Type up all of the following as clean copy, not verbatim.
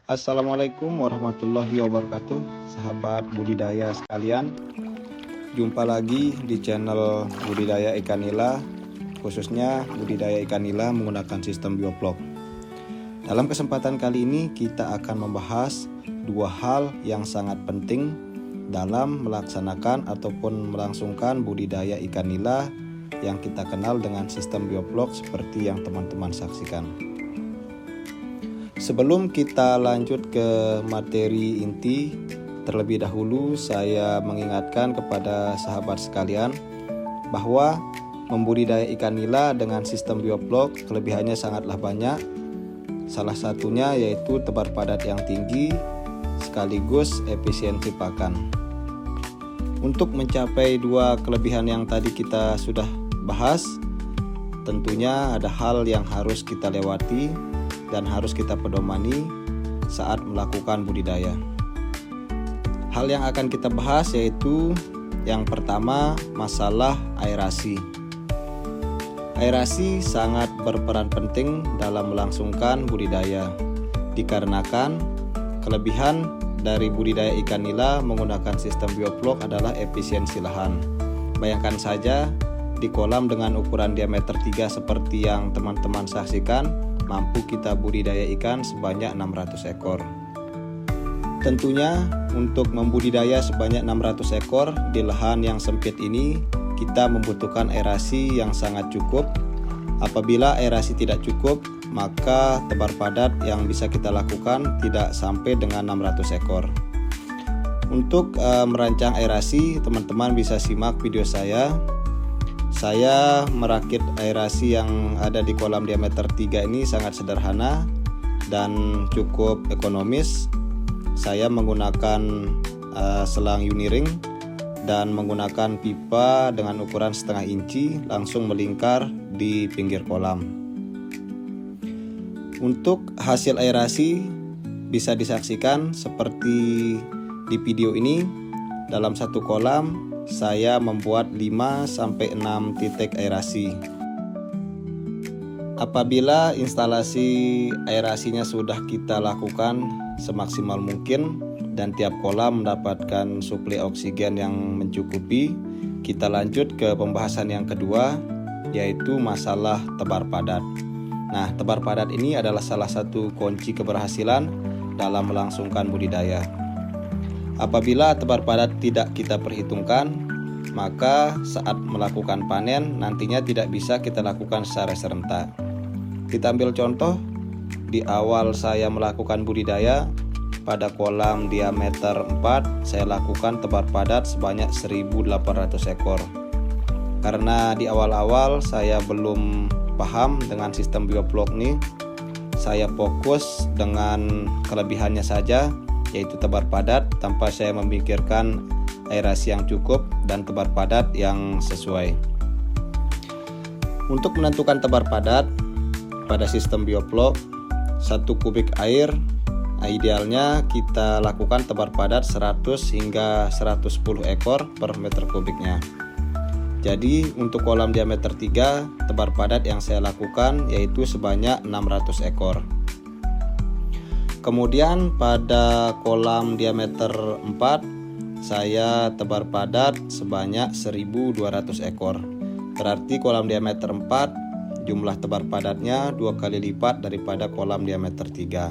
Assalamualaikum warahmatullahi wabarakatuh, sahabat budidaya sekalian. Jumpa lagi di channel budidaya ikan nila, khususnya budidaya ikan nila menggunakan sistem bioflok. Dalam kesempatan kali ini kita akan membahas dua hal yang sangat penting dalam melaksanakan ataupun melangsungkan budidaya ikan nila yang kita kenal dengan sistem bioflok seperti yang teman-teman saksikan. Sebelum kita lanjut ke materi inti, terlebih dahulu saya mengingatkan kepada sahabat sekalian bahwa membudidaya ikan nila dengan sistem bioflok kelebihannya sangatlah banyak. Salah satunya yaitu tebar padat yang tinggi sekaligus efisiensi pakan. Untuk mencapai dua kelebihan yang tadi kita sudah bahas, tentunya ada hal yang harus kita lewati dan harus kita pedomani saat melakukan budidaya. Hal yang akan kita bahas yaitu yang pertama, masalah aerasi. Aerasi sangat berperan penting dalam melangsungkan budidaya, dikarenakan kelebihan dari budidaya ikan nila menggunakan sistem bioflok adalah efisiensi lahan. Bayangkan saja di kolam dengan ukuran diameter 3 seperti yang teman-teman saksikan, mampu kita budidaya ikan sebanyak 600 ekor. Tentunya untuk membudidaya sebanyak 600 ekor di lahan yang sempit ini, kita membutuhkan aerasi yang sangat cukup. Apabila aerasi tidak cukup, maka tebar padat yang bisa kita lakukan tidak sampai dengan 600 ekor. Untuk merancang aerasi, teman-teman bisa simak video saya. Saya merakit aerasi yang ada di kolam diameter 3 ini sangat sederhana dan cukup ekonomis. Saya menggunakan selang Uniring dan menggunakan pipa dengan ukuran setengah inci langsung melingkar di pinggir kolam. Untuk hasil aerasi bisa disaksikan seperti di video ini. Dalam satu kolam saya membuat 5-6 titik aerasi. Apabila instalasi aerasinya sudah kita lakukan semaksimal mungkin dan tiap kolam mendapatkan suplai oksigen yang mencukupi, kita lanjut ke pembahasan yang kedua, yaitu masalah tebar padat. Nah, tebar padat ini adalah salah satu kunci keberhasilan dalam melangsungkan budidaya. Apabila tebar padat tidak kita perhitungkan, maka saat melakukan panen nantinya tidak bisa kita lakukan secara serentak. Kita ambil contoh, di awal saya melakukan budidaya, pada kolam diameter 4 saya lakukan tebar padat sebanyak 1.800 ekor. Karena di awal-awal saya belum paham dengan sistem bioflok ini, saya fokus dengan kelebihannya saja, yaitu tebar padat tanpa saya memikirkan aerasi yang cukup dan tebar padat yang sesuai. Untuk menentukan tebar padat pada sistem bioflok, 1 kubik air idealnya kita lakukan tebar padat 100 hingga 110 ekor per meter kubiknya. Jadi untuk kolam diameter 3, tebar padat yang saya lakukan yaitu sebanyak 600 ekor. Kemudian pada kolam diameter 4 saya tebar padat sebanyak 1.200 ekor. Berarti kolam diameter 4 jumlah tebar padatnya 2 kali lipat daripada kolam diameter 3.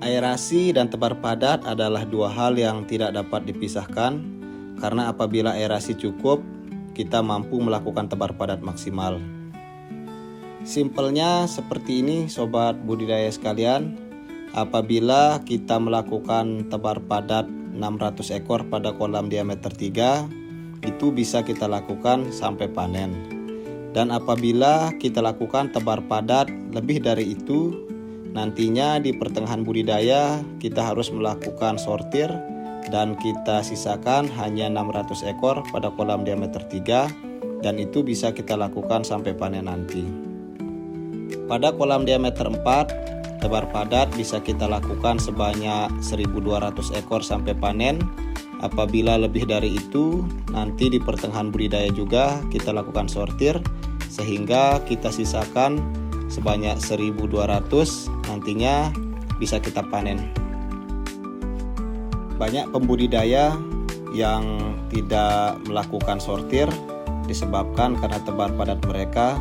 Aerasi dan tebar padat adalah dua hal yang tidak dapat dipisahkan, karena apabila aerasi cukup, kita mampu melakukan tebar padat maksimal. Simpelnya seperti ini sobat budidaya sekalian, apabila kita melakukan tebar padat 600 ekor pada kolam diameter 3, itu bisa kita lakukan sampai panen. Dan apabila kita lakukan tebar padat lebih dari itu, nantinya di pertengahan budidaya kita harus melakukan sortir dan kita sisakan hanya 600 ekor pada kolam diameter 3, dan itu bisa kita lakukan sampai panen nanti. Pada kolam diameter 4, tebar padat bisa kita lakukan sebanyak 1.200 ekor sampai panen. Apabila lebih dari itu, nanti di pertengahan budidaya juga kita lakukan sortir sehingga kita sisakan sebanyak 1.200. Nantinya bisa kita panen. Banyak pembudidaya yang tidak melakukan sortir disebabkan karena tebar padat mereka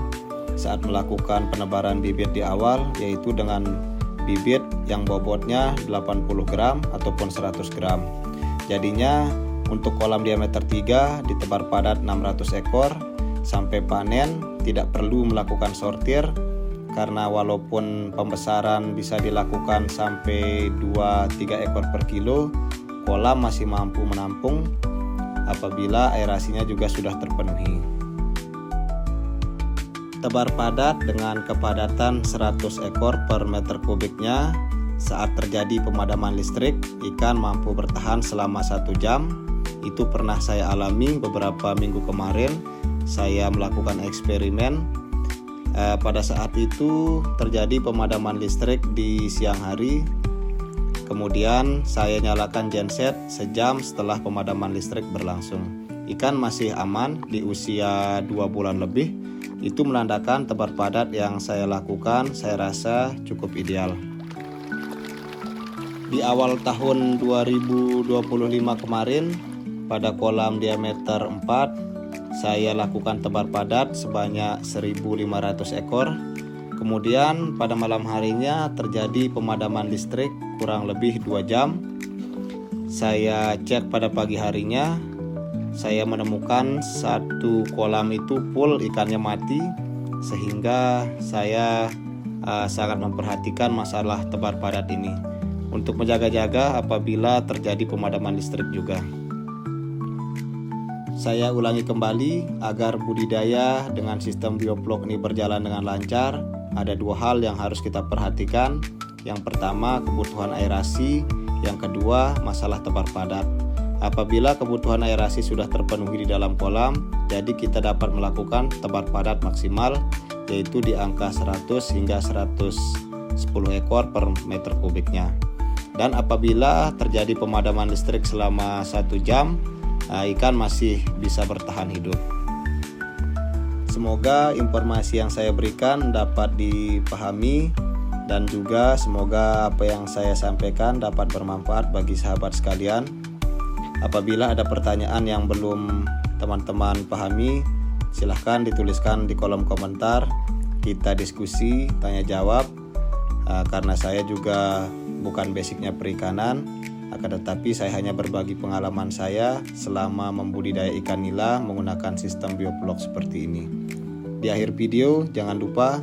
saat melakukan penebaran bibit di awal, yaitu dengan bibit yang bobotnya 80 gram ataupun 100 gram. Jadinya untuk kolam diameter 3 ditebar padat 600 ekor sampai panen tidak perlu melakukan sortir, karena walaupun pembesaran bisa dilakukan sampai 2-3 ekor per kilo, kolam masih mampu menampung apabila aerasinya juga sudah terpenuhi. Tebar padat dengan kepadatan 100 ekor per meter kubiknya, saat terjadi pemadaman listrik, ikan mampu bertahan selama 1 jam. Itu pernah saya alami beberapa minggu kemarin. Saya melakukan eksperimen. Pada saat itu terjadi pemadaman listrik di siang hari. Kemudian saya nyalakan genset sejam setelah pemadaman listrik berlangsung. Ikan masih aman di usia 2 bulan lebih. Itu menandakan tebar padat yang saya lakukan saya rasa cukup ideal. Di awal tahun 2025 kemarin, pada kolam diameter 4, saya lakukan tebar padat sebanyak 1.500 ekor. Kemudian pada malam harinya terjadi pemadaman listrik kurang lebih 2 jam. Saya cek pada pagi harinya, saya menemukan satu kolam itu full ikannya mati, sehingga saya sangat memperhatikan masalah tebar padat ini untuk menjaga-jaga apabila terjadi pemadaman listrik juga. Saya ulangi kembali agar budidaya dengan sistem bioflok ini berjalan dengan lancar. Ada 2 hal yang harus kita perhatikan. Yang pertama, kebutuhan aerasi. Yang kedua, masalah tebar padat. Apabila kebutuhan aerasi sudah terpenuhi di dalam kolam, jadi kita dapat melakukan tebar padat maksimal, yaitu di angka 100 hingga 110 ekor per meter kubiknya. Dan apabila terjadi pemadaman listrik selama 1 jam, ikan masih bisa bertahan hidup. Semoga informasi yang saya berikan dapat dipahami, dan juga semoga apa yang saya sampaikan dapat bermanfaat bagi sahabat sekalian. Apabila ada pertanyaan yang belum teman-teman pahami, silahkan dituliskan di kolom komentar. Kita diskusi, tanya jawab. Karena saya juga bukan basicnya perikanan, akan tetapi saya hanya berbagi pengalaman saya selama membudidaya ikan nila menggunakan sistem bioflok seperti ini. Di akhir video, jangan lupa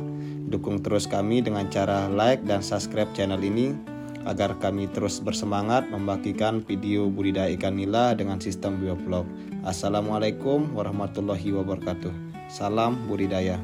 dukung terus kami dengan cara like dan subscribe channel ini, agar kami terus bersemangat membagikan video budidaya ikan nila dengan sistem bioflok. Assalamualaikum warahmatullahi wabarakatuh. Salam budidaya.